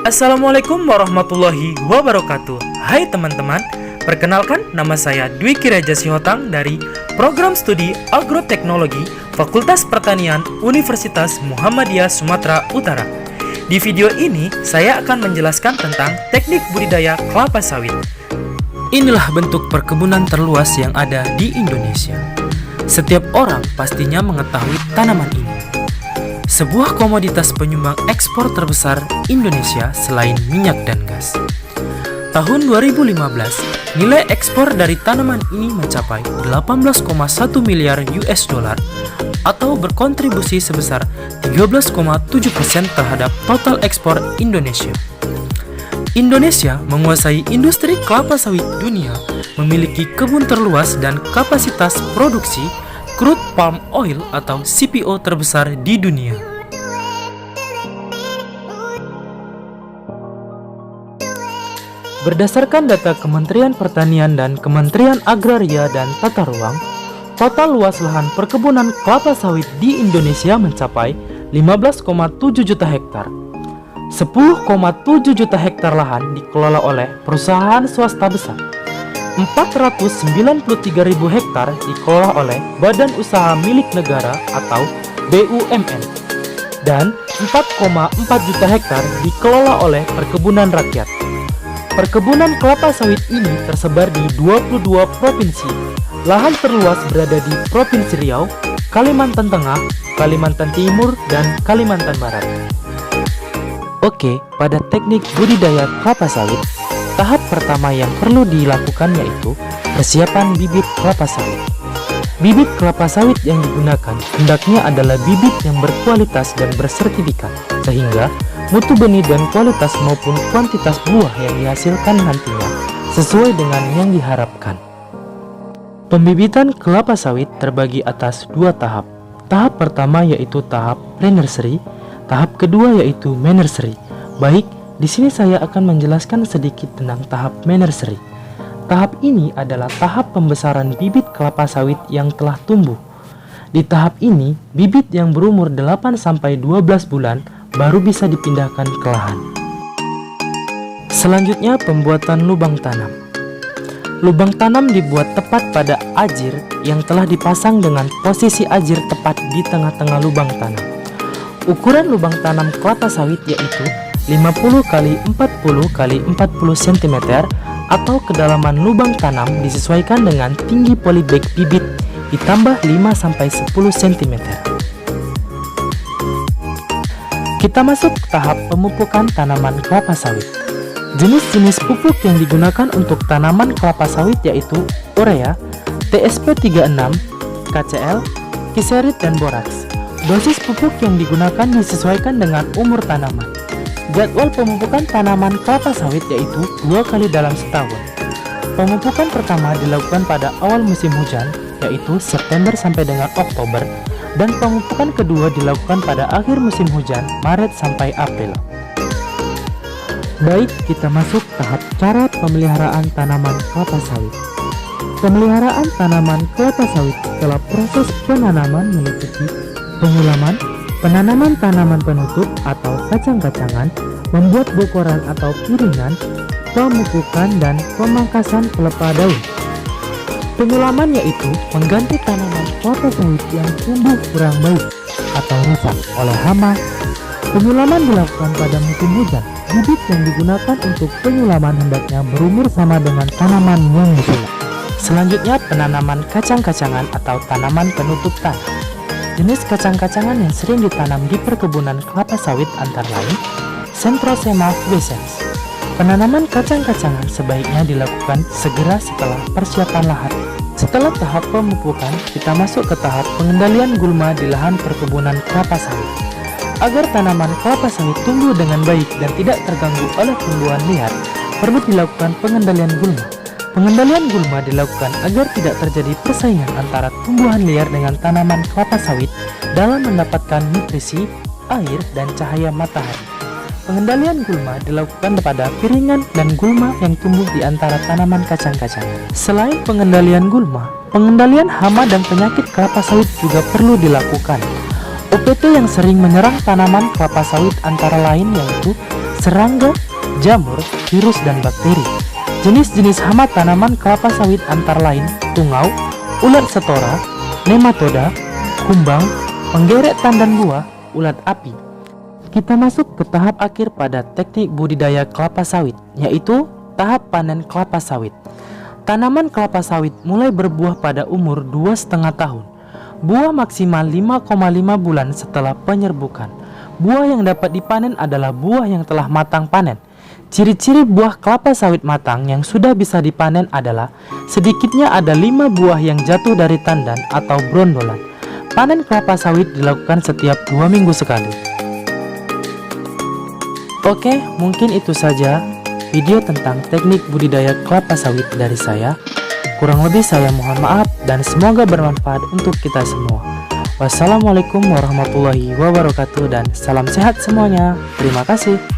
Assalamualaikum warahmatullahi wabarakatuh. Hai teman-teman, perkenalkan nama saya Dwiki Raja Sihotang dari Program Studi Agroteknologi Fakultas Pertanian Universitas Muhammadiyah Sumatera Utara. Di video ini saya akan menjelaskan tentang teknik budidaya kelapa sawit. Inilah bentuk perkebunan terluas yang ada di Indonesia. Setiap orang pastinya mengetahui tanaman ini. Sebuah komoditas penyumbang ekspor terbesar Indonesia selain minyak dan gas. Tahun 2015, nilai ekspor dari tanaman ini mencapai 18,1 miliar US dollar atau berkontribusi sebesar 13,7% terhadap total ekspor Indonesia. Indonesia menguasai industri kelapa sawit dunia, memiliki kebun terluas dan kapasitas produksi crude palm oil atau CPO terbesar di dunia. Berdasarkan data Kementerian Pertanian dan Kementerian Agraria dan Tata Ruang, total luas lahan perkebunan kelapa sawit di Indonesia mencapai 15,7 juta hektar. 10,7 juta hektar lahan dikelola oleh perusahaan swasta besar. 493.000 hektar dikelola oleh Badan Usaha Milik Negara atau BUMN dan 4,4 juta hektar dikelola oleh perkebunan rakyat. Perkebunan kelapa sawit ini tersebar di 22 provinsi. Lahan terluas berada di Provinsi Riau, Kalimantan Tengah, Kalimantan Timur, dan Kalimantan Barat. Oke, pada teknik budidaya kelapa sawit, tahap pertama yang perlu dilakukan yaitu persiapan bibit kelapa sawit. Bibit kelapa sawit yang digunakan hendaknya adalah bibit yang berkualitas dan bersertifikat, sehingga mutu benih dan kualitas maupun kuantitas buah yang dihasilkan nantinya sesuai dengan yang diharapkan. Pembibitan kelapa sawit terbagi atas dua tahap. Tahap pertama yaitu tahap pre-nursery, tahap kedua yaitu me-nursery. Baik, di sini saya akan menjelaskan sedikit tentang tahap me-nursery. Tahap ini adalah tahap pembesaran bibit kelapa sawit yang telah tumbuh. Di tahap ini, bibit yang berumur 8-12 bulan baru bisa dipindahkan ke lahan. Selanjutnya, pembuatan lubang tanam. Lubang tanam dibuat tepat pada ajir yang telah dipasang dengan posisi ajir tepat di tengah-tengah lubang tanam. Ukuran lubang tanam kelapa sawit yaitu 50 x 40 x 40 cm atau kedalaman lubang tanam disesuaikan dengan tinggi polybag bibit ditambah 5-10 cm. Kita masuk ke tahap pemupukan tanaman kelapa sawit. Jenis-jenis pupuk yang digunakan untuk tanaman kelapa sawit yaitu urea, TSP36, KCl, kiserit, dan boraks. Dosis pupuk yang digunakan disesuaikan dengan umur tanaman. Jadwal pemupukan tanaman kelapa sawit yaitu 2 kali dalam setahun. Pemupukan pertama dilakukan pada awal musim hujan, yaitu September sampai dengan Oktober, dan pemupukan kedua dilakukan pada akhir musim hujan, Maret sampai April. Baik, kita masuk tahap cara pemeliharaan tanaman kelapa sawit. Pemeliharaan tanaman kelapa sawit setelah proses penanaman meliputi pengulaman, penanaman tanaman penutup atau kacang-kacangan, membuat bokoran atau piringan, pemupukan, dan pemangkasan pelepah daun. Pengulaman yaitu mengganti tanaman kelapa sawit yang tumbuh kurang baik atau rusak oleh hama. Pengulaman dilakukan pada musim hujan. Bibit yang digunakan untuk pengulaman hendaknya berumur sama dengan tanaman yang disulap. Selanjutnya, penanaman kacang-kacangan atau tanaman penutup tanah. Jenis kacang-kacangan yang sering ditanam di perkebunan kelapa sawit antara lain Centrosema pubescens. Penanaman kacang-kacangan sebaiknya dilakukan segera setelah persiapan lahan. Setelah tahap pemupukan, kita masuk ke tahap pengendalian gulma di lahan perkebunan kelapa sawit. Agar tanaman kelapa sawit tumbuh dengan baik dan tidak terganggu oleh tumbuhan liar, perlu dilakukan pengendalian gulma. Pengendalian gulma dilakukan agar tidak terjadi persaingan antara tumbuhan liar dengan tanaman kelapa sawit dalam mendapatkan nutrisi, air, dan cahaya matahari. Pengendalian gulma dilakukan pada piringan dan gulma yang tumbuh di antara tanaman kacang-kacangan. Selain pengendalian gulma, pengendalian hama dan penyakit kelapa sawit juga perlu dilakukan. OPT yang sering menyerang tanaman kelapa sawit antara lain yaitu serangga, jamur, virus, dan bakteri. Jenis-jenis hama tanaman kelapa sawit antara lain tungau, ulat setora, nematoda, kumbang, penggeret tandan buah, ulat api. Kita masuk ke tahap akhir pada teknik budidaya kelapa sawit, yaitu tahap panen kelapa sawit. Tanaman kelapa sawit mulai berbuah pada umur 2,5 tahun. Buah maksimal 5,5 bulan setelah penyerbukan. Buah yang dapat dipanen adalah buah yang telah matang panen. Ciri-ciri buah kelapa sawit matang yang sudah bisa dipanen adalah sedikitnya ada 5 buah yang jatuh dari tandan atau brondolan. Panen kelapa sawit dilakukan setiap 2 minggu sekali. Oke, mungkin itu saja video tentang teknik budidaya kelapa sawit dari saya. Kurang lebih saya mohon maaf dan semoga bermanfaat untuk kita semua. Wassalamualaikum warahmatullahi wabarakatuh dan salam sehat semuanya. Terima kasih.